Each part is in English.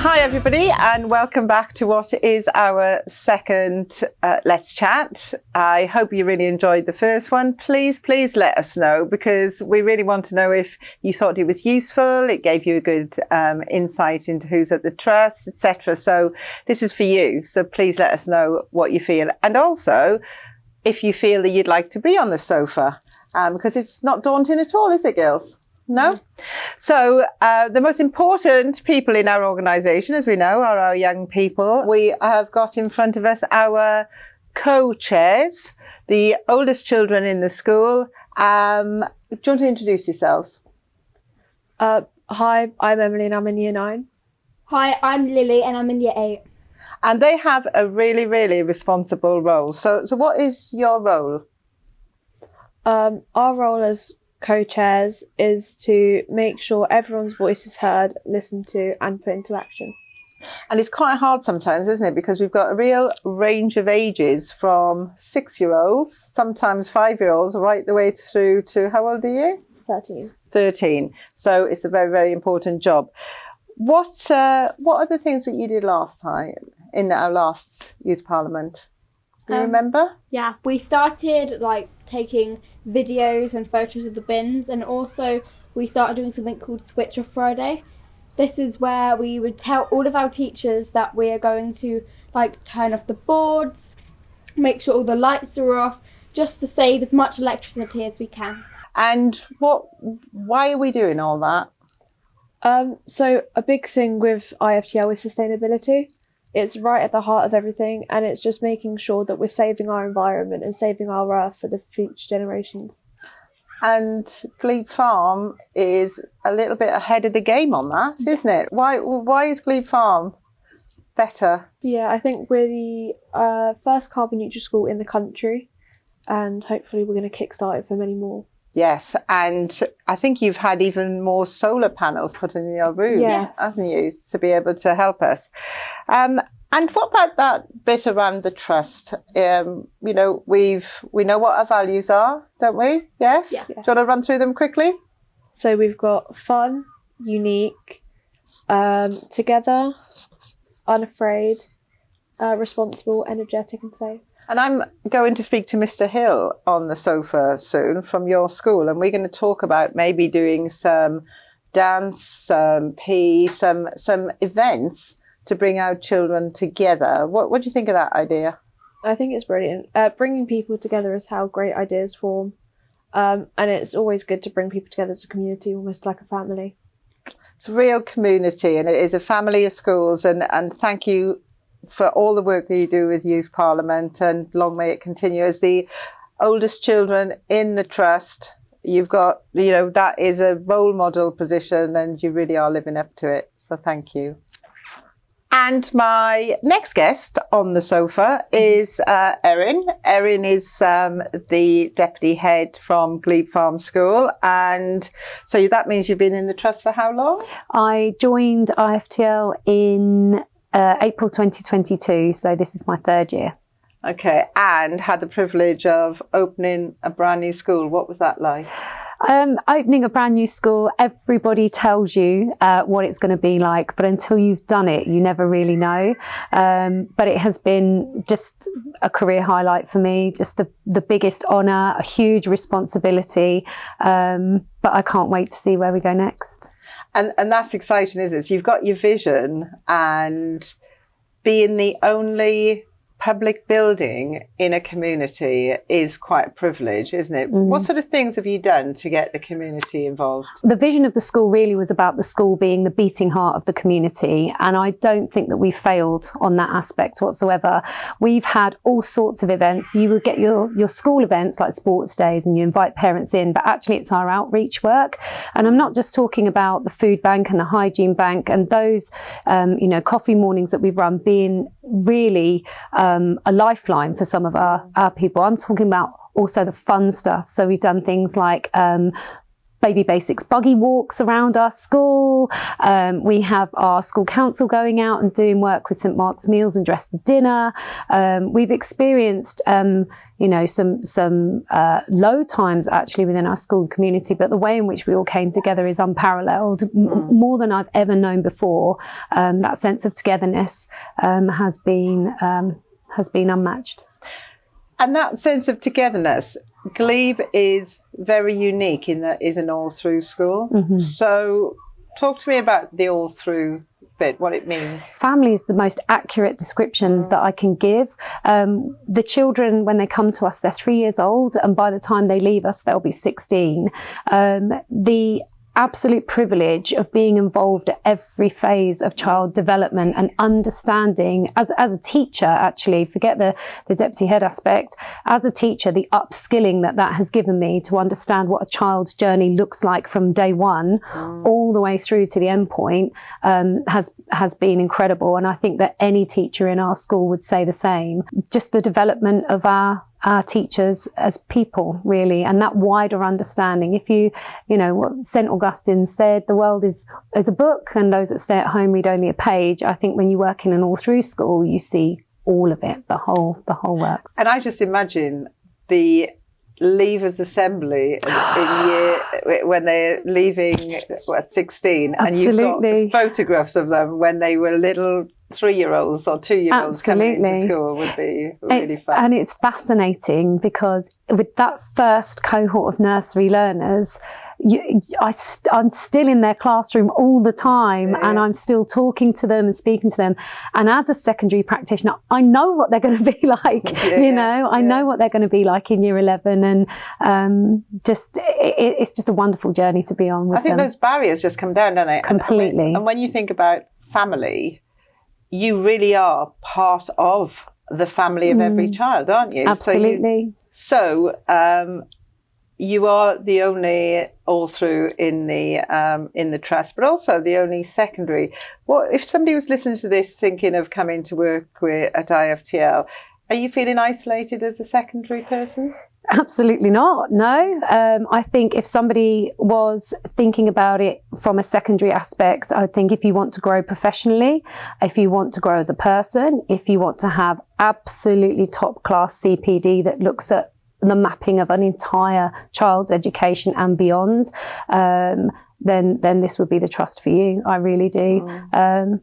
Hi everybody, and welcome back to what is our second Let's Chat. I hope you really enjoyed the first one. Please let us know, because we really want to know if you thought it was useful, it gave you a good insight into who's at the trust, etc. So this is for you, so please let us know what you feel, and also if you feel that you'd like to be on the sofa, because it's not daunting at all, is it, girls? No? So the most important people in our organisation, as we know, are our young people. We have got in front of us our co-chairs, the oldest children in the school. Do you want to introduce yourselves? Hi, I'm Emily and I'm in Year 9. Hi, I'm Lily and I'm in Year 8. And they have a really, really responsible role. So what is your role? Our role as co-chairs is to make sure everyone's voice is heard, listened to and put into action. And it's quite hard sometimes, isn't it? Because we've got a real range of ages from 6-year-olds, sometimes 5-year-olds, right the way through to, how old are you? 13. 13. So it's a very, very important job. What are the things that you did last time in our last Youth Parliament? Do you remember? Yeah, we started taking videos and photos of the bins, and also we started doing something called Switch Off Friday. This is where we would tell all of our teachers that we are going to turn off the boards, make sure all the lights are off, just to save as much electricity as we can. And why are we doing all that? So a big thing with IFTL is sustainability. It's right at the heart of everything, and it's just making sure that we're saving our environment and saving our earth for the future generations. And Glebe Farm is a little bit ahead of the game on that, isn't it? Why is Glebe Farm better? Yeah, I think we're the first carbon neutral school in the country, and hopefully we're going to kickstart it for many more. Yes, and I think you've had even more solar panels put in your roofs, yes, haven't you, to be able to help us. And what about that bit around the trust? We know what our values are, don't we? Yes? Yeah. Do you want to run through them quickly? So we've got fun, unique, together, unafraid, responsible, energetic and safe. And I'm going to speak to Mr. Hill on the sofa soon from your school, and we're going to talk about maybe doing some dance, some PE, some events to bring our children together. What do you think of that idea? I think it's brilliant. Bringing people together is how great ideas form, and it's always good to bring people together as a community, almost like a family. It's a real community, and it is a family of schools, and thank you for all the work that you do with Youth Parliament, and long may it continue. As the oldest children in the trust, you've got, that is a role model position, and you really are living up to it. So thank you. And my next guest on the sofa is Erin. Erin is the deputy head from Glebe Farm School. And so that means you've been in the trust for how long? I joined IFTL in April 2022, so this is my 3rd year. Okay, and had the privilege of opening a brand new school. What was that like? Opening a brand new school, everybody tells you what it's going to be like, but until you've done it, you never really know. But it has been just a career highlight for me, just the biggest honour, a huge responsibility, but I can't wait to see where we go next. And that's exciting, isn't it? So you've got your vision, and being the only public building in a community is quite a privilege, isn't it? What sort of things have you done to get the community involved? The vision of the school really was about the school being the beating heart of the community, and I don't think that we failed on that aspect whatsoever. We've had all sorts of events. You would get your school events like sports days and you invite parents in, but actually it's our outreach work. And I'm not just talking about the food bank and the hygiene bank and those coffee mornings that we've run being really a lifeline for some of our people. I'm talking about also the fun stuff. So we've done things like Baby Basics buggy walks around our school. We have our school council going out and doing work with St Mark's Meals and Dress for Dinner. We've experienced, some low times actually within our school community, but the way in which we all came together is unparalleled, more than I've ever known before. That sense of togetherness has been unmatched. And that sense of togetherness, Glebe is very unique in that it is an all-through school. So talk to me about the all-through bit, what it means. Family is the most accurate description that I can give. The children, when they come to us, they're 3 years old, and by the time they leave us, they'll be 16. The absolute privilege of being involved at every phase of child development and understanding as a teacher, actually, forget the deputy head aspect, as a teacher, the upskilling that has given me to understand what a child's journey looks like from day one all the way through to the end point has been incredible. And I think that any teacher in our school would say the same. Just the development of our teachers as people, really, and that wider understanding. If what St Augustine said, the world is a book and those that stay at home read only a page. I think when you work in an all-through school, you see all of it, the whole works. And I just imagine the leavers assembly when they're leaving at 16, and you've got the photographs of them when they were little 3-year-olds or 2-year-olds coming into school would be really fun. And it's fascinating because with that first cohort of nursery learners, I'm still in their classroom all the time, and I'm still talking to them and speaking to them. And as a secondary practitioner, I know what they're going to be like. I know what they're going to be like in year 11, and it's just a wonderful journey to be on with them. I think those barriers just come down, don't they? Completely. And when you think about family, you really are part of the family of every child, aren't you? Absolutely. So you are the only all through in the trust, but also the only secondary. What if somebody was listening to this thinking of coming to work at IFTL? Are you feeling isolated as a secondary person? Absolutely not. No. I think if somebody was thinking about it from a secondary aspect, I think if you want to grow professionally, if you want to grow as a person, if you want to have absolutely top class CPD that looks at the mapping of an entire child's education and beyond, then this would be the trust for you. I really do.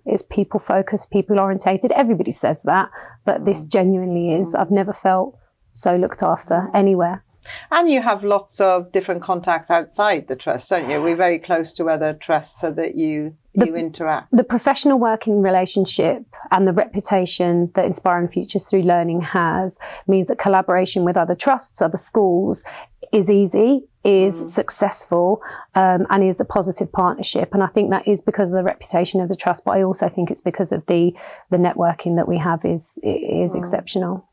It's people focused, people orientated. Everybody says that, but this genuinely is. I've never felt so looked after anywhere. And you have lots of different contacts outside the trust, don't you? We're very close to other trusts so that you interact. The professional working relationship and the reputation that Inspiring Futures Through Learning has means that collaboration with other trusts, other schools is easy, is successful, and is a positive partnership. And I think that is because of the reputation of the trust, but I also think it's because of the networking that we have is exceptional.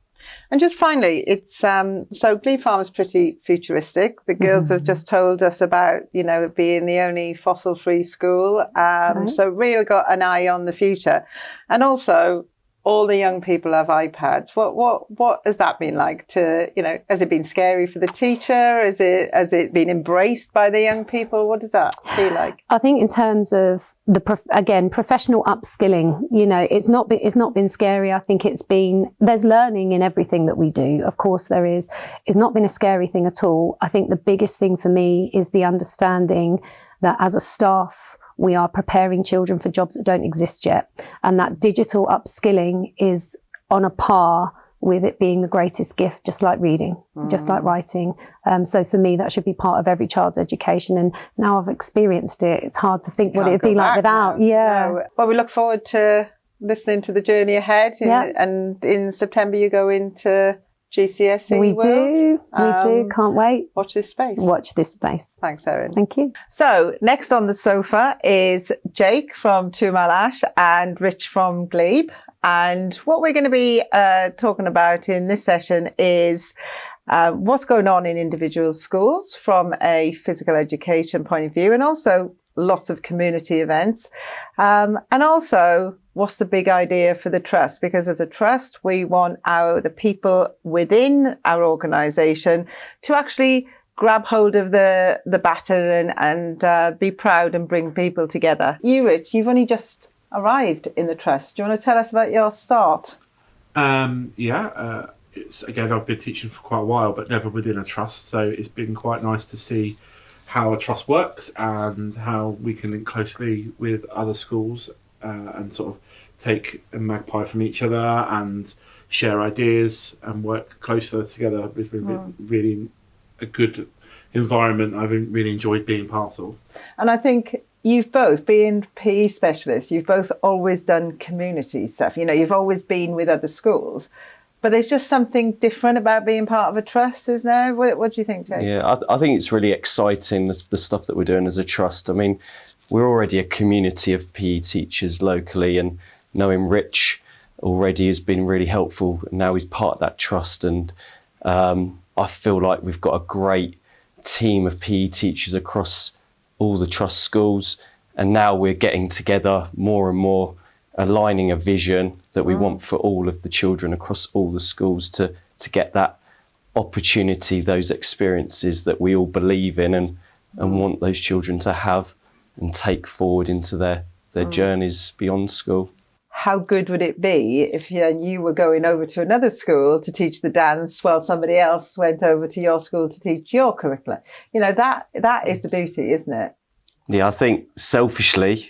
And just finally, it's so Glebe Farm is pretty futuristic. The girls have just told us about, being the only fossil-free school. So really got an eye on the future. And also, all the young people have iPads. What has that been like to, has it been scary for the teacher? Has it been embraced by the young people? What does that feel like? I think in terms of professional upskilling, it's not been scary. I think there's learning in everything that we do. Of course there is. It's not been a scary thing at all. I think the biggest thing for me is the understanding that as a staff, we are preparing children for jobs that don't exist yet. And that digital upskilling is on a par with it being the greatest gift, just like reading, just like writing. So for me, that should be part of every child's education. And now I've experienced it, it's hard to think what it would be like without. No. Well, we look forward to listening to the journey ahead. And in September, you go into GCSE We world. do, can't wait. Watch this space. Watch this space. Thanks, Erin. Thank you. So next on the sofa is Jake from Two Mile Ash and Rich from Glebe. And what we're going to be talking about in this session is what's going on in individual schools from a physical education point of view, and also lots of community events. And also, what's the big idea for the trust? Because as a trust, we want the people within our organisation to actually grab hold of the baton and be proud and bring people together. You, Rich, you've only just arrived in the trust. Do you want to tell us about your start? It's again, I've been teaching for quite a while, but never within a trust. So it's been quite nice to see how a trust works and how we can link closely with other schools and sort of take a magpie from each other and share ideas and work closer together. It's been really a good environment. I've really enjoyed being part of. And I think you've both, being PE specialists, you've both always done community stuff. You know, you've always been with other schools. But there's just something different about being part of a trust, isn't there? What do you think, Jake? Yeah, I think it's really exciting, the stuff that we're doing as a trust. I mean, we're already a community of PE teachers locally, and knowing Rich already has been really helpful. Now he's part of that trust, and I feel like we've got a great team of PE teachers across all the trust schools, and now we're getting together more and more, aligning a vision that we want for all of the children across all the schools to get that opportunity, those experiences that we all believe in and want those children to have and take forward into their journeys beyond school. How good would it be if you were going over to another school to teach the dance while somebody else went over to your school to teach your curriculum? You know, that is the beauty, isn't it? Yeah, I think selfishly,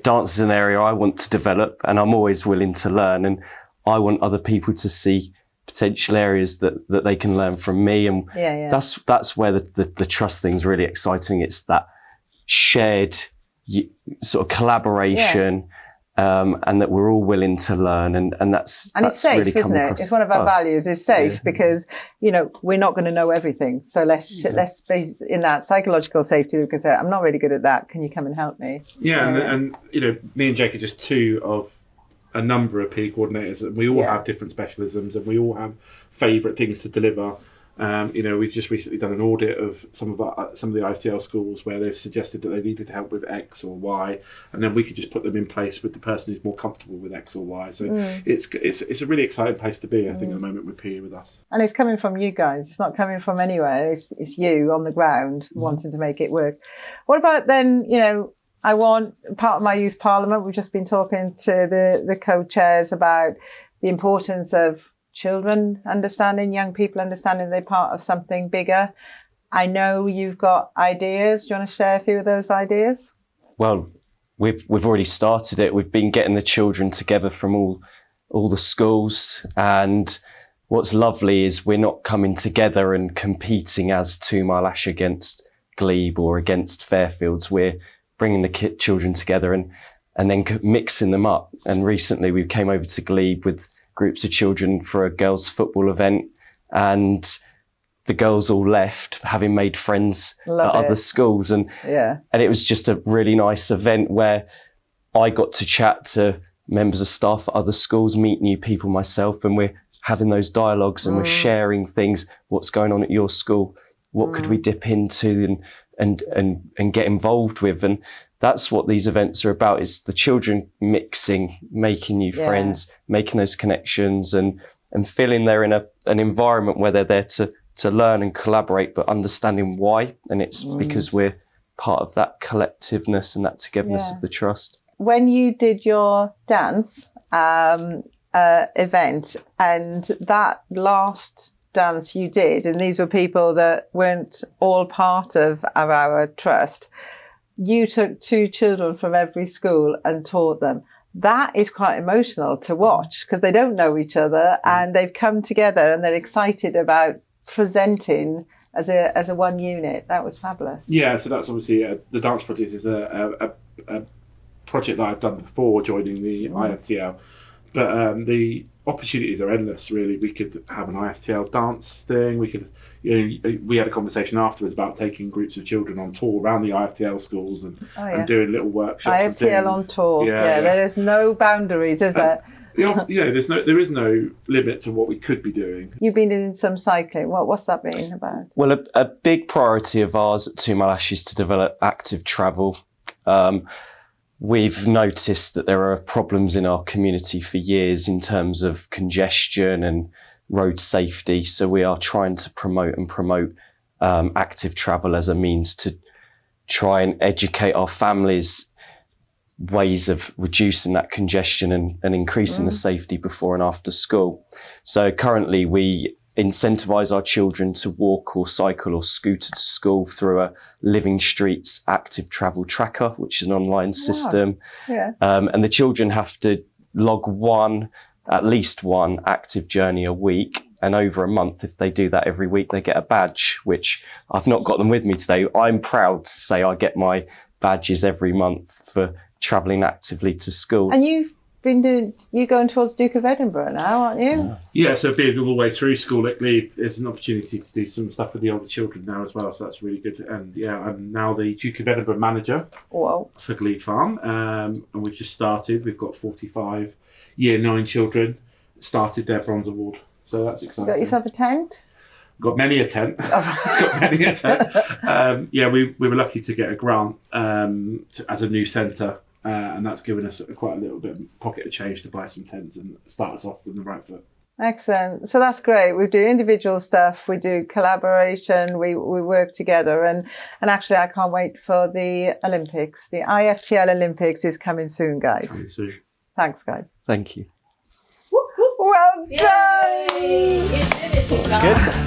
dance is an area I want to develop, and I'm always willing to learn, and I want other people to see potential areas that they can learn from me, and that's where the trust thing's really exciting. It's that shared sort of collaboration, and that we're all willing to learn, and that's it's safe, really isn't it? It's one of our values is safe, because you know we're not going to know everything. So let's be in that psychological safety. We can say, I'm not really good at that. Can you come and help me? And you know, me and Jake are just two of a number of PE coordinators, and we all have different specialisms, and we all have favourite things to deliver. You know, we've just recently done an audit of some of the IFTL schools where they've suggested that they needed help with X or Y, and then we could just put them in place with the person who's more comfortable with X or Y. So it's a really exciting place to be, I think, at the moment with PE with us. And it's coming from you guys. It's not coming from anywhere. It's you on the ground wanting to make it work. What about then, you know, I want part of my youth parliament, we've just been talking to the co-chairs about the importance of children understanding, young people understanding they're part of something bigger. I know you've got ideas. Do you want to share a few of those ideas? Well, we've already started it. We've been getting the children together from all the schools, and what's lovely is we're not coming together and competing as 2 Mile Ash against Glebe or against Fairfields. We're bringing the children together and then mixing them up. And recently we came over to Glebe with groups of children for a girls' football event, and the girls all left having made friends at other schools, and it was just a really nice event where I got to chat to members of staff at other schools, meet new people myself, and we're having those dialogues and we're sharing things. What's going on at your school? What could we dip into and get involved with? And that's what these events are about, is the children mixing, making new friends, making those connections, and feeling they're in an environment where they're there to learn and collaborate, but understanding why. And it's because we're part of that collectiveness and that togetherness of the trust. When you did your dance event, and that last dance you did, and these were people that weren't all part of our trust, you took 2 children from every school and taught them. That is quite emotional to watch, because they don't know each other and they've come together and they're excited about presenting as a one unit. That was fabulous. Yeah, so that's obviously the dance project is a project that I've done before joining the IFTL, but the opportunities are endless. Really, we could have an IFTL dance thing. We could, we had a conversation afterwards about taking groups of children on tour around the IFTL schools and doing little workshops. IFTL on tour. Yeah, there is no boundaries, is there? There is no limit to what we could be doing. You've been in some cycling. What's that been about? Well, a big priority of ours at 2 Mile Ash is to develop active travel. We've noticed that there are problems in our community for years in terms of congestion and road safety. So we are trying to promote active travel as a means to try and educate our families ways of reducing that congestion and increasing the safety before and after school. So currently we incentivise our children to walk or cycle or scooter to school through a Living Streets active travel tracker, which is an online system. Yeah. And the children have to log at least one active journey a week. And over a month, if they do that every week, they get a badge, which I've not got them with me today. I'm proud to say I get my badges every month for travelling actively to school. And you're going towards Duke of Edinburgh now, aren't you? Yeah, so being all the way through school, there's an opportunity to do some stuff with the older children now as well, so that's really good. And yeah, I'm now the Duke of Edinburgh manager Whoa. for Glebe Farm, and we've just started. We've got 45 Year 9 children started their Bronze Award, so that's exciting. Got yourself a tent? Got many a tent. Got many a tent. Yeah, we were lucky to get a grant as a new centre. And that's given us quite a little bit of pocket of change to buy some tents and start us off on the right foot. Excellent. So that's great. We do individual stuff, we do collaboration, we work together, and actually I can't wait for the Olympics. The IFTL Olympics is coming soon, guys. Coming soon. Thanks, guys. Thank you. Well done! That's good.